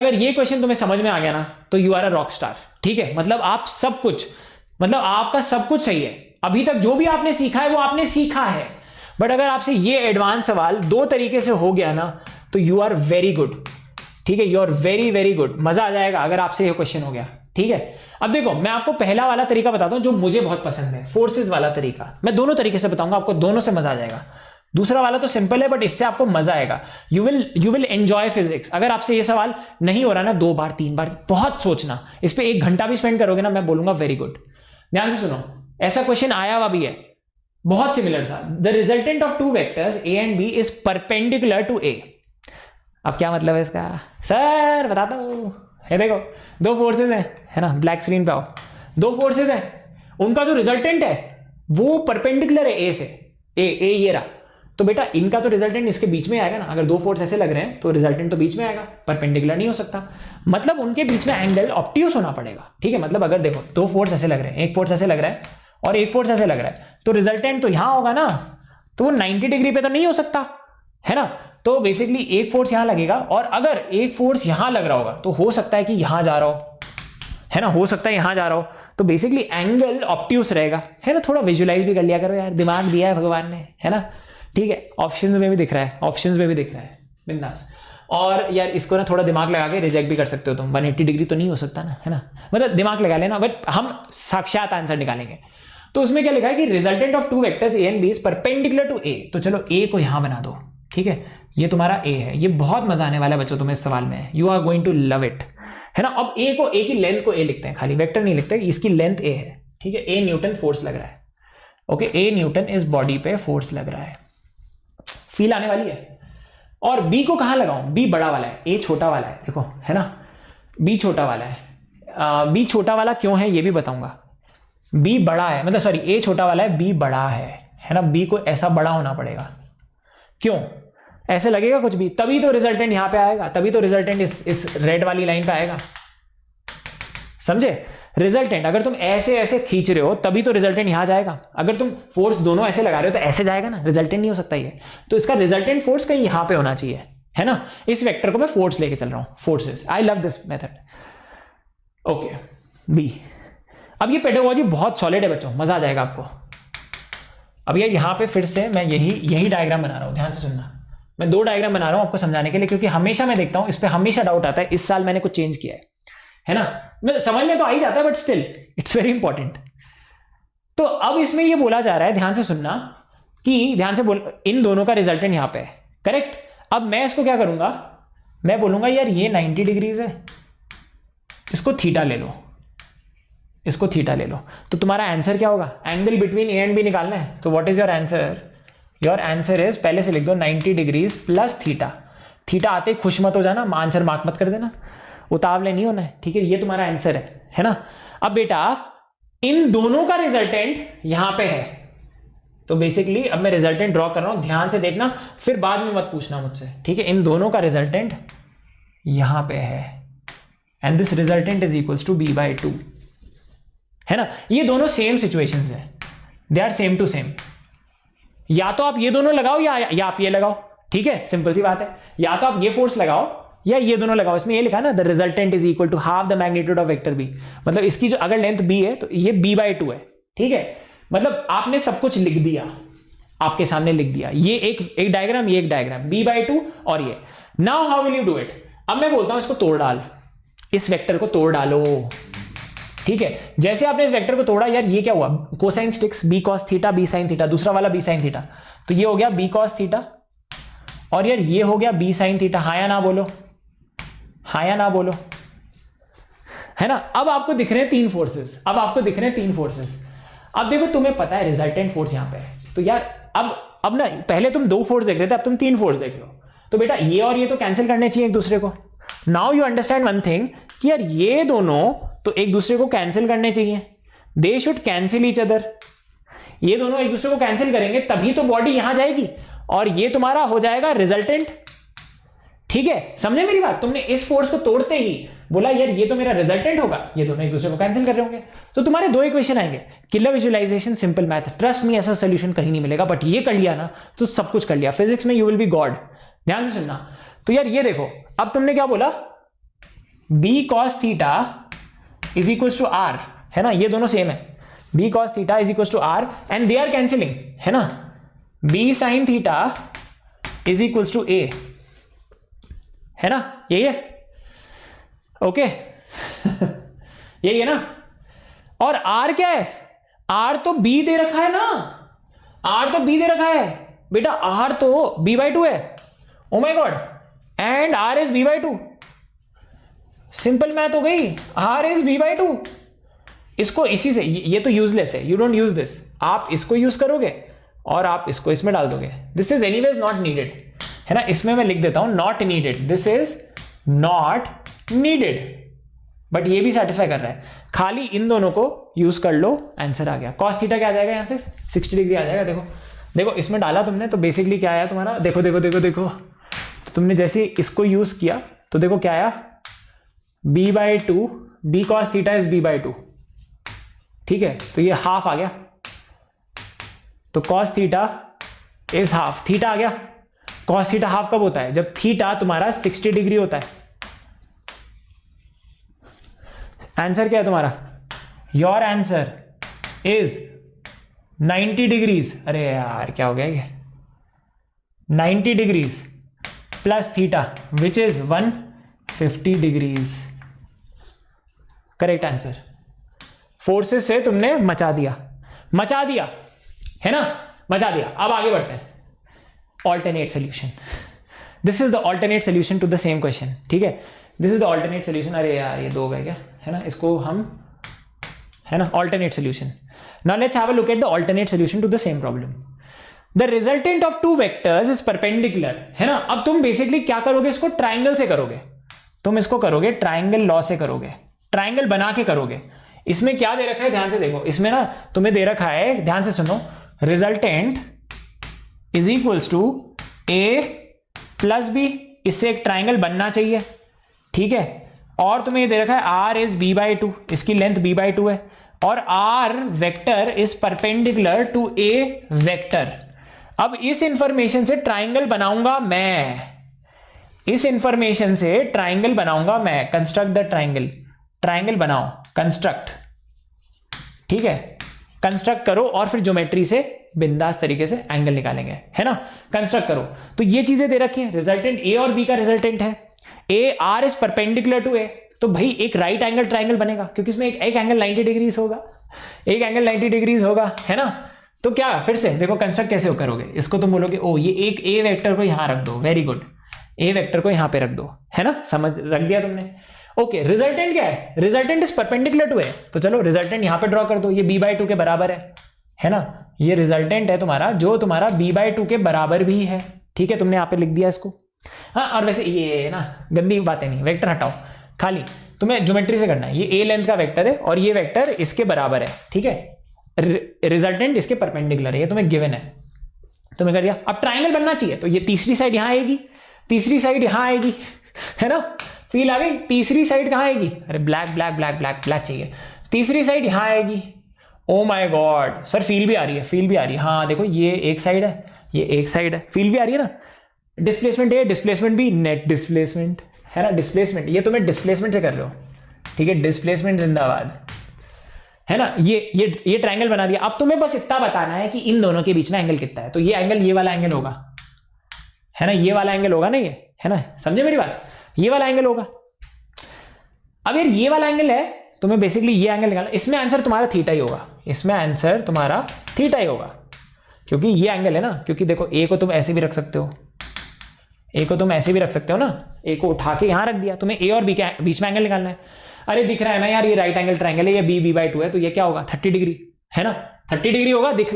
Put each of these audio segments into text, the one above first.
अगर ये क्वेश्चन तुम्हें समझ में आ गया ना तो you are a rock star. ठीक है, मतलब आप सब कुछ, मतलब आपका सब कुछ सही है, अभी तक जो भी आपने सीखा है वो आपने सीखा है। बट अगर आपसे ये एडवांस सवाल दो तरीके से हो गया ना तो यू आर वेरी गुड। ठीक है, you are very very good, मजा आ जाएगा अगर आपसे ये क्वेश्चन हो गया। ठीक है, अब देखो मैं आपको पहला वाला तरीका बताता हूं जो मुझे बहुत पसंद है, फोर्सेस वाला तरीका। मैं दोनों तरीके से बताऊंगा, आपको दोनों से मजा आ जाएगा। दूसरा वाला तो सिंपल है बट इससे आपको मजा आएगा, यू विल एंजॉय फिजिक्स। अगर आपसे ये सवाल नहीं हो रहा ना 2 बार 3 बार, बहुत सोचना, इस पे 1 घंटा भी स्पेंड करोगे ना, मैं बोलूंगा वेरी गुड। ध्यान से सुनो, ऐसा क्वेश्चन आया हुआ भी है बहुत सिमिलर सा। The resultant of 2 vectors A and B is perpendicular to A. अब क्या मतलब है इसका सर, बताता हूं। ये देखो 2 फोर्सेज है ना, ब्लैक स्क्रीन पे आओ। 2 फोर्सेज है, उनका जो रिजल्टेंट है वो परपेंडिकुलर है ए से। ए ये रहा, तो बेटा इनका तो रिजल्टेंट इसके बीच में आएगा ना। अगर 2 फोर्स ऐसे लग रहे हैं तो रिजल्टेंट तो बीच में आएगा, परपेंडिकुलर नहीं हो सकता। मतलब उनके बीच में एंगल ऑब्ट्यूस होना पड़ेगा। ठीक है, मतलब अगर देखो 2 फोर्स ऐसे लग रहे हैं, एक फोर्स ऐसे लग रहा है और एक फोर्स ऐसे लग रहा है, तो रिजल्टेंट तो यहां होगा ना, तो वो 90 डिग्री पे तो नहीं हो सकता, है ना। तो बेसिकली एक फोर्स यहां लगेगा और अगर एक फोर्स यहां लग रहा होगा तो हो सकता है कि यहां जा रहा हो, है ना, हो सकता है यहां जा रहा हो, तो बेसिकली एंगल ऑब्ट्यूस रहेगा, है ना। थोड़ा विजुलाइज भी कर लिया करो यार, दिमाग दिया है भगवान ने, है ना। ठीक है, ऑप्शंस में भी दिख रहा है, ऑप्शंस में भी दिख रहा है, बिंदास। और यार इसको ना थोड़ा दिमाग लगा के रिजेक्ट भी कर सकते हो तुम, 180 डिग्री तो नहीं हो सकता ना, है ना, मतलब दिमाग लगा लेना, बट हम साक्षात आंसर निकालेंगे। तो उसमें क्या लिखा है कि resultant of 2 vectors A and B is perpendicular to A. तो चलो ए को यहां बना दो। ठीक है, ये तुम्हारा ए है, ये बहुत मजा आने वाला है बच्चों तुम्हें इस सवाल में, you are going to love it, है ना। अब ए को, ए की लेंथ को ए लिखते हैं, खाली वेक्टर नहीं लिखते, इसकी लेंथ ए है। ठीक है, ए न्यूटन फोर्स लग रहा है। ओके, ए न्यूटन इस बॉडी पे फोर्स लग रहा है, फील आने वाली है। और बी को कहां लगाऊं, बी बड़ा वाला है, ए छोटा वाला है, देखो है ना, बी छोटा वाला है। बी छोटा वाला क्यों है ये भी बताऊंगा। बी बड़ा है, मतलब सॉरी ए छोटा वाला है, बी बड़ा है ना। बी को ऐसा बड़ा होना पड़ेगा, क्यों ऐसे लगेगा कुछ भी, तभी तो रिजल्टेंट यहां पे आएगा, तभी तो रिजल्टेंट इस रेड वाली लाइन पे आएगा, समझे। रिजल्टेंट अगर तुम ऐसे ऐसे खींच रहे हो तभी तो रिजल्टेंट यहां जाएगा। अगर तुम फोर्स दोनों ऐसे लगा रहे हो तो ऐसे जाएगा ना, रिजल्टेंट नहीं हो सकता ये। तो इसका रिजल्टेंट फोर्स कहीं यहां पे होना चाहिए, है ना। इस वेक्टर को मैं फोर्स लेके चल रहा हूं, forces. I love this method. Okay, B. अब ये पेडागोजी बहुत सॉलिड है बच्चों, मजा आ जाएगा आपको। अब ये यहां पे फिर से मैं यही डायग्राम बना रहा हूं, ध्यान से सुनना। मैं 2 डायग्राम बना रहा हूं आपको समझाने के लिए, क्योंकि हमेशा मैं देखता हूं इस पे हमेशा डाउट आता है। इस साल मैंने कुछ चेंज किया है ना, समझ में तो आ ही जाता है but still it's very important. तो अब इसमें ये बोला जा रहा है, ध्यान से सुनना, कि ध्यान से बोल, इन दोनों का रिजल्टेंट यहां पे है, करेक्ट। अब मैं इसको क्या करूंगा, मैं बोलूंगा यार ये 90 डिग्रीज है, इसको थीटा ले लो, इसको थीटा ले लो। तो तुम्हारा आंसर क्या होगा, angle between A and B निकालना है। तो what is your answer, your answer is, पहले से लिख दो 90 डिग्रीज प्लस थीटा। थीटा आते ही खुश मत हो जाना, आंसर मार्क मत कर देना, उतावले नहीं होना है। ठीक है, ये तुम्हारा आंसर है ना। अब बेटा इन दोनों का रिजल्टेंट यहां पे है, तो बेसिकली अब मैं रिजल्टेंट ड्रॉ कर रहा हूं, ध्यान से देखना, फिर बाद में मत पूछना मुझसे। ठीक है, इन दोनों का रिजल्टेंट यहां पे है and this resultant is equals to b/2, है ना। ये दोनों सेम सिचुएशंस है, they are same to same. या तो आप ये दोनों लगाओ या आप ये लगाओ। ठीक है, सिंपल सी बात है, या तो आप ये फोर्स लगाओ या ये दोनों लगाओ। इसमें ये लिखा है ना, the resultant is equal to half the magnitude of vector B, मतलब इसकी जो अगर लेंथ बी है तो ये b/2 है। ठीक है, मतलब आपने सब कुछ लिख दिया, आपके सामने लिख दिया, ये एक डायग्राम, ये एक डायग्राम, b/2 और ये। Now how will you do it. अब मैं बोलता हूं इसको तोड़ डाल, इस वेक्टर को तोड़ डालो। ठीक है, जैसे आपने इस वेक्टर को तोड़ा, यार ये क्या हुआ, cosine sticks, b cos theta b sin theta, दूसरा वाला b sin थीटा, तो ये हो गया b cos थीटा और यार ये हो गया b sin थीटा। हाँ या ना बोलो, हाँ या ना बोलो, है ना। अब आपको दिख रहे हैं 3 फोर्सेस, अब आपको दिख रहे हैं 3 फोर्सेस। अब देखो तुम्हें पता है रिजल्टेंट फोर्स यहां पे है, तो यार अब ना, पहले तुम 2 फोर्स देख रहे थे, अब तुम 3 फोर्स देख रहे हो, तो बेटा ये और ये तो कैंसिल करने चाहिए एक दूसरे को। Now you understand one thing, कि यार ये दोनों तो एक दूसरे को कैंसिल करने चाहिए, they should cancel each other. ये दोनों एक दूसरे को कैंसिल करेंगे तभी तो बॉडी यहां जाएगी और ये तुम्हारा हो जाएगा रिजल्टेंट। ठीक है, समझे मेरी बात। तुमने इस फोर्स को तोड़ते ही बोला यार ये तो मेरा रिजल्टेंट होगा, ये दोनों एक दूसरे को कैंसिल कर रहे होंगे, तो तुम्हारे 2 इक्वेशन आएंगे। Killer visualization, simple math, trust me ऐसा सोल्यूशन कहीं नहीं मिलेगा, बट ये कर लिया ना तो सब कुछ कर लिया। फिजिक्स में यू विल बी गॉड। ध्यान से सुनना, तो यार ये देखो, अब तुमने क्या बोला, B cos theta is equal to R, है ना, ये दोनों सेम है, B cos theta is equal to R and they are cancelling, है ना, B sin theta is equal to A, है ना, यही है, ओके यही है ना। और आर क्या है, आर तो बी दे रखा है ना, आर तो बी दे रखा है बेटा, आर तो बी बाई टू है, oh my God, and R is B by two, simple math हो गई, R is B by two. इसको इसी से, ये तो यूजलेस है, यू डोंट यूज दिस, आप इसको यूज करोगे और आप इसको इसमें डाल दोगे, this is anyways not needed, है ना, इसमें मैं लिख देता हूं not needed, this is not needed, but ये भी सेटिस्फाई कर रहा है, खाली इन दोनों को यूज कर लो, आंसर आ गया। कॉस थीटा क्या आ जाएगा, यहां से 60 डिग्री आ जाएगा, देखो देखो इसमें डाला तुमने तो बेसिकली क्या आया तुम्हारा, देखो देखो देखो देखो, तो तुमने जैसे इसको यूज किया तो देखो क्या आया, B by two, B cos theta is B by two, ठीक है, तो ये हाफ आ गया, तो cos theta is half, theta आ गया, कॉस थीटा हाफ कब होता है, जब थीटा तुम्हारा 60 डिग्री होता है। आंसर क्या है तुम्हारा, योर आंसर इज 90 डिग्रीज, अरे यार क्या हो गया ये, 90 degrees plus theta which is 150 degrees, correct answer. Forces से तुमने मचा दिया, मचा दिया, है ना, मचा दिया। अब आगे बढ़ते हैं, alternate solution, this is the alternate solution to the same question, ठीक है, this is the alternate solution, अरे यार ये दो हो गए क्या, है ना, इसको हम, है ना, alternate solution. Now let's have a look at the alternate solution to the same problem. The resultant of two vectors is perpendicular, है ना, अब तुम बेसिकली क्या करोगे, इसको ट्राइंगल से करोगे, तुम इसको करोगे ट्राइंगल लॉ से करोगे, ट्राइंगल बना के करोगे। इसमें क्या दे रखा है, ध्यान से देखो, इसमें ना तुम्हें दे रखा है, ध्यान से सुनो, resultant is equals to A plus B, इससे एक ट्राइंगल बनना चाहिए, ठीक है, और तुम्हें ये दे रखा है R is B by two, इसकी लेंथ बी बाई टू है, और R vector is perpendicular to A vector. अब इस इंफॉर्मेशन से ट्राइंगल बनाऊंगा मैं, इस इंफॉर्मेशन से ट्राइंगल बनाऊंगा मैं, कंस्ट्रक्ट द ट्राइंगल, ट्राइंगल बनाओ, कंस्ट्रक्ट, ठीक है, कंस्ट्रक्ट करो और फिर ज्योमेट्री से बिंदास तरीके से एंगल निकालेंगे, है ना, कंस्ट्रक्ट करो। तो ये चीजें दे रखी है, रिजल्टेंट ए और बी का रिजल्टेंट है, A R is perpendicular to A, तो भाई एक राइट एंगल ट्राइंगल बनेगा, क्योंकि इसमें एक एंगल 90 डिग्रीज होगा, एक एंगल 90 डिग्रीज होगा, है ना। तो क्या फिर से देखो कंस्ट्रक्ट कैसे करोगे, इसको तुम बोलोगे ओ ये एक ए वेक्टर को यहां रख दो, वेरी गुड, ए वेक्टर को यहां पे रख दो, है ना, समझ रख दिया तुमने, ओके। रिजल्टेंट क्या है, resultant is perpendicular to A, तो चलो रिजल्टेंट यहां पे ड्रॉ कर दो, ये बी बाई टू के बराबर है ना, ये रिजल्टेंट है तुम्हारा, जो तुम्हारा बी बाई टू के बराबर भी है, ठीक है, तुमने यहां पे लिख दिया इसको। हाँ, और वैसे ये ना गंदी बातें नहीं, वेक्टर हटाओ, खाली तुम्हें ज्योमेट्री से करना है, ये ए लेंथ का वेक्टर है और ये वेक्टर इसके बराबर है, ठीक है, रिजल्टेंट इसके परपेंडिकुलर है, ये तुम्हें गिवन है, तुम्हें कर दिया। अब ट्राइंगल बनना चाहिए, तो ये तीसरी साइड यहां आएगी, तीसरी साइड यहां आएगी, है ना, फील आ गई, तीसरी साइड कहां आएगी, अरे black black black black black चाहिए, तीसरी साइड यहां आएगी, oh my God sir feel भी आ रही है, फील भी आ रही है, हाँ देखो ये एक साइड है, ये एक साइड है, फील भी आ रही है ना, डिस्प्लेसमेंट है, डिस्प्लेसमेंट भी, नेट डिस्प्लेसमेंट, है ना, डिस्प्लेसमेंट, ये तुम्हें डिस्प्लेसमेंट से कर रहे हो, ठीक है, डिस्प्लेसमेंट जिंदाबाद, है ना, ये ट्रायंगल बना दिया। अब तुम्हें बस इतना बताना है कि इन दोनों के बीच में एंगल कितना है, तो ये एंगल ये वाला एंगल होगा, है ना, ये वाला एंगल होगा ना, ये है ना, समझे मेरी बात, ये वाला एंगल होगा। अब यार ये वाला एंगल है, तुम्हें बेसिकली ये एंगल निकालना, इसमें आंसर तुम्हारा थीटा ही होगा, इसमें आंसर तुम्हारा थीटा ही होगा, क्योंकि ये एंगल है ना, क्योंकि देखो ए को तुम ऐसे भी रख सकते हो, ए को तुम ऐसे भी रख सकते हो ना, ए को उठा के यहां रख दिया, तुम्हें ए और बी के बीच में एंगल निकालना है। अरे दिख रहा है ना यार, ये राइट एंगल ट्रायंगल है, ये बी बी बाई टू है, तो ये क्या होगा 30 डिग्री, है ना, 30 डिग्री होगा, दिख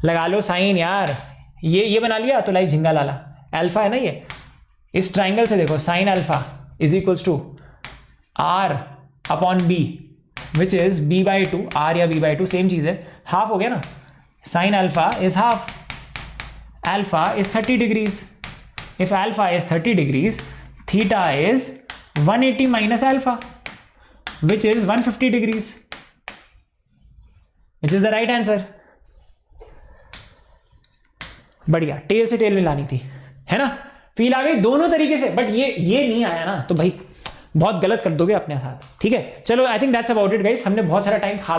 लगा लो साइन यार, ये बना लिया तो लाइक झिंगा लाला, अल्फा है ना ये, इस ट्राइंगल से देखो sine alpha is equals to R upon B which is B by two, R या बी बाई टू सेम चीज है, हाफ हो गया ना, sine alpha is half, alpha is 30 degrees, if alpha is 30 degrees, theta is 180 minus alpha, which is 150 degrees, which is the right answer. बढ़िया, tell से tell मिलानी थी, है ना, फील आ गई दोनों तरीके से, बट ये नहीं आया ना, तो भाई बहुत गलत कर दोगे अपने साथ। ठीक है, चलो I think that's about it guys. हमने बहुत सारा टाइम खा